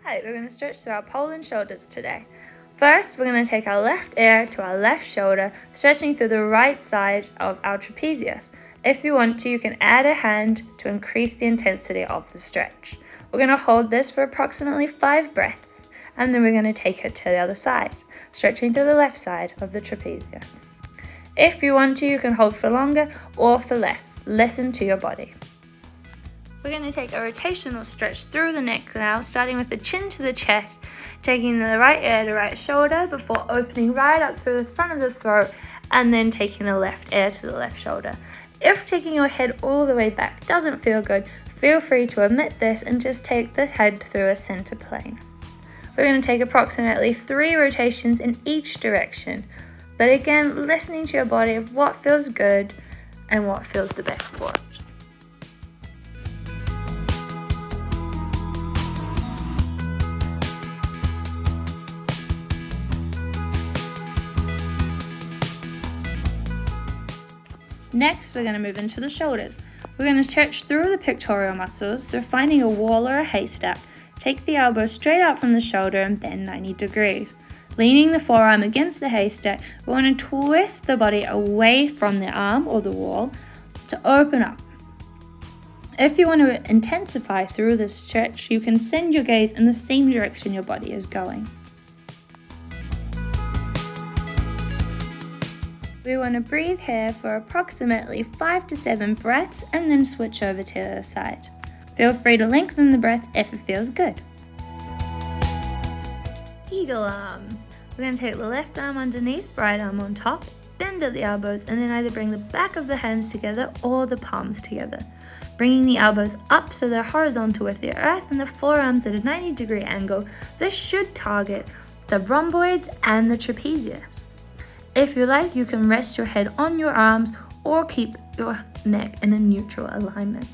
Hi, we're going to stretch through our pole and shoulders today. First, we're going to take our left ear to our left shoulder, stretching through the right side of our trapezius. If you want to, you can add a hand to increase the intensity of the stretch. We're going to hold this for approximately 5 breaths, and then we're going to take it to the other side, stretching through the left side of the trapezius. If you want to, you can hold for longer or for less. Listen to your body. We're going to take a rotational stretch through the neck now, starting with the chin to the chest, taking the right ear to right shoulder before opening right up through the front of the throat, and then taking the left ear to the left shoulder. If taking your head all the way back doesn't feel good, feel free to omit this and just take the head through a center plane. We're going to take approximately 3 rotations in each direction, but again, listening to your body of what feels good and what feels the best for it. Next, we're going to move into the shoulders. We're going to stretch through the pectoral muscles, so finding a wall or a haystack, take the elbow straight out from the shoulder and bend 90 degrees. Leaning the forearm against the haystack, we want to twist the body away from the arm or the wall to open up. If you want to intensify through this stretch, you can send your gaze in the same direction your body is going. We want to breathe here for approximately 5 to 7 breaths and then switch over to the other side. Feel free to lengthen the breath if it feels good. Eagle arms. We're going to take the left arm underneath, right arm on top, bend at the elbows, and then either bring the back of the hands together or the palms together. Bringing the elbows up so they're horizontal with the earth and the forearms at a 90-degree angle. This should target the rhomboids and the trapezius. If you like, you can rest your head on your arms or keep your neck in a neutral alignment.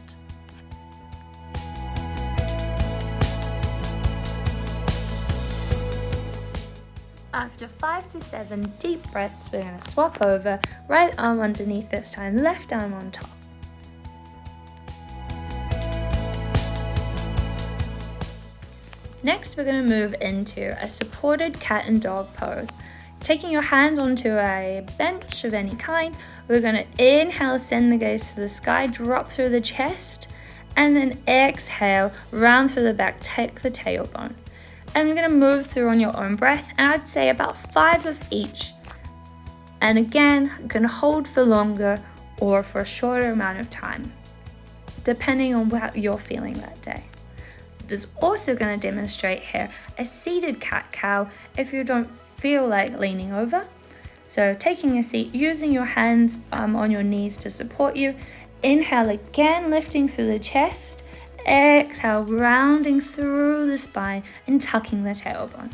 After 5 to 7 deep breaths, we're going to swap over, right arm underneath this time, left arm on top. Next, we're going to move into a supported cat and dog pose. Taking your hands onto a bench of any kind, we're going to inhale, send the gaze to the sky, drop through the chest, and then exhale, round through the back, take the tailbone. And you're going to move through on your own breath, and I'd say about 5 of each. And again, you can hold for longer or for a shorter amount of time, depending on what you're feeling that day. There's also going to demonstrate here a seated cat-cow if you don't feel like leaning over. So taking a seat, using your hands on your knees to support you. Inhale again, lifting through the chest. Exhale, rounding through the spine and tucking the tailbone.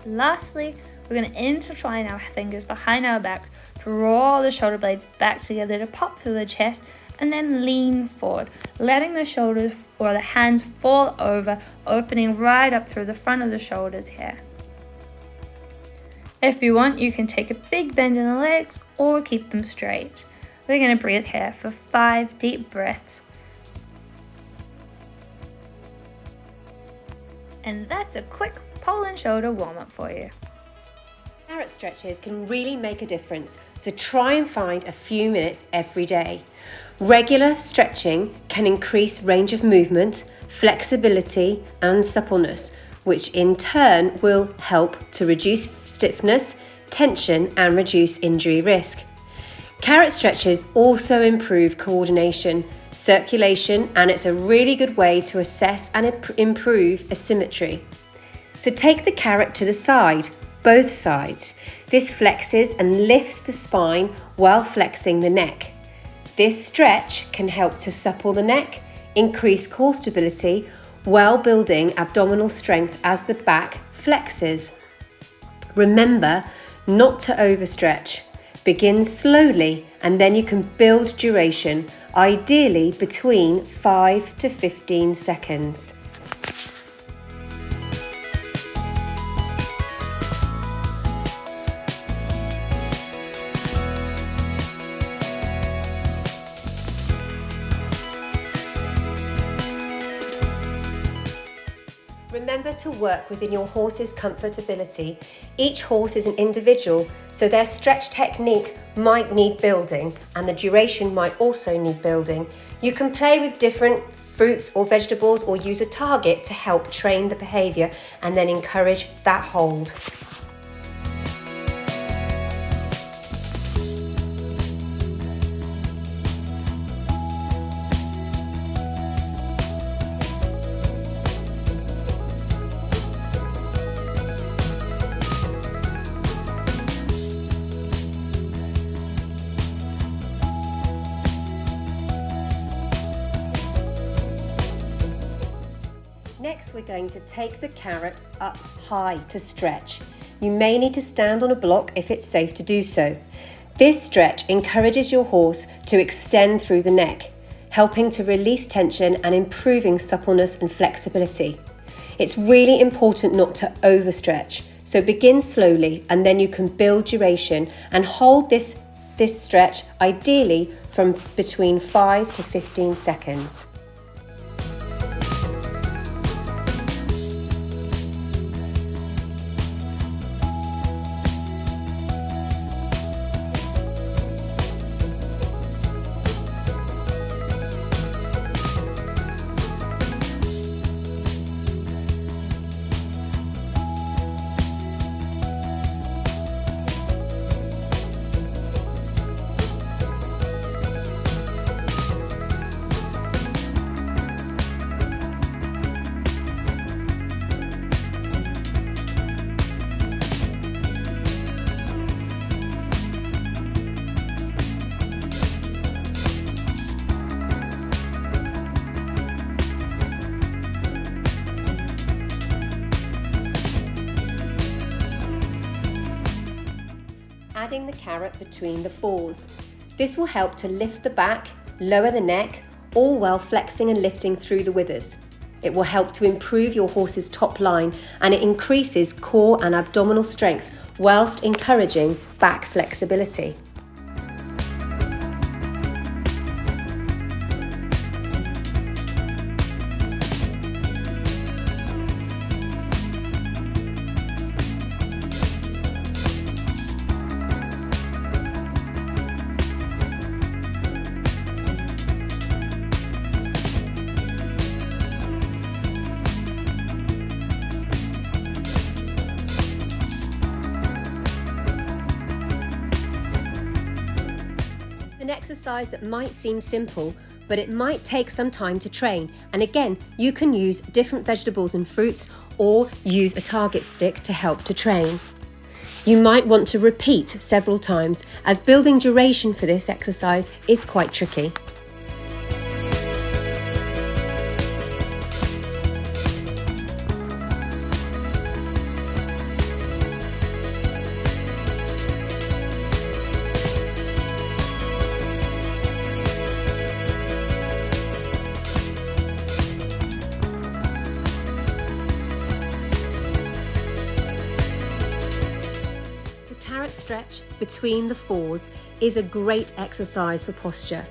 Lastly, we're going to intertwine our fingers behind our back, draw the shoulder blades back together to pop through the chest, and then lean forward, letting the shoulders or the hands fall over, opening right up through the front of the shoulders here. If you want, you can take a big bend in the legs or keep them straight. We're going to breathe here for 5 deep breaths. And that's a quick pole and shoulder warm-up for you. Carrot stretches can really make a difference, so try and find a few minutes every day. Regular stretching can increase range of movement, flexibility and suppleness, which in turn will help to reduce stiffness, tension and reduce injury risk. Carrot stretches also improve coordination, circulation, and it's a really good way to assess and improve asymmetry. So take the carrot to the side, both sides. This flexes and lifts the spine while flexing the neck. This stretch can help to supple the neck, increase core stability, while building abdominal strength as the back flexes. Remember not to overstretch. Begin slowly and then you can build duration, ideally between 5 to 15 seconds. Remember to work within your horse's comfortability. Each horse is an individual, so their stretch technique might need building and the duration might also need building. You can play with different fruits or vegetables or use a target to help train the behaviour and then encourage that hold. Next, we're going to take the carrot up high to stretch. You may need to stand on a block if it's safe to do so. This stretch encourages your horse to extend through the neck, helping to release tension and improving suppleness and flexibility. It's really important not to overstretch, so begin slowly and then you can build duration and hold this stretch ideally from between 5 to 15 seconds. Adding the carrot between the fours. This will help to lift the back, lower the neck, all while flexing and lifting through the withers. It will help to improve your horse's top line and it increases core and abdominal strength whilst encouraging back flexibility. An exercise that might seem simple, but it might take some time to train. And again, you can use different vegetables and fruits or use a target stick to help to train. You might want to repeat several times as building duration for this exercise is quite tricky. Stretch between the fours is a great exercise for posture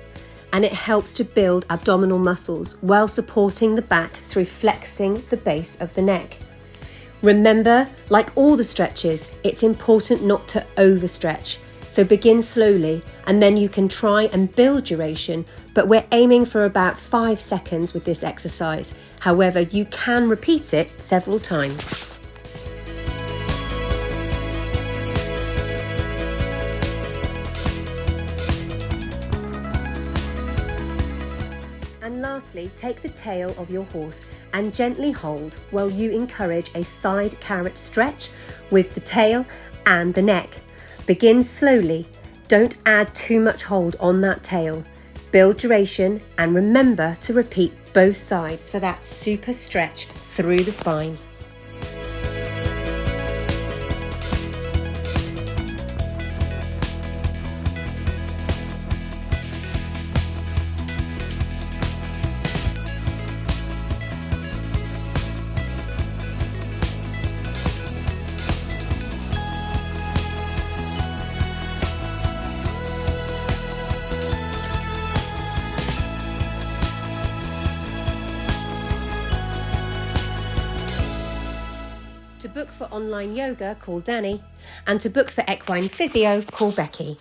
and it helps to build abdominal muscles while supporting the back through flexing the base of the neck. Remember, like all the stretches, it's important not to overstretch. So begin slowly and then you can try and build duration, but we're aiming for about 5 seconds with this exercise. However, you can repeat it several times. And lastly, take the tail of your horse and gently hold while you encourage a side carrot stretch with the tail and the neck. Begin slowly, don't add too much hold on that tail. Build duration and remember to repeat both sides for that super stretch through the spine. book for online yoga, call Dani, and to book for equine physio, call Becky.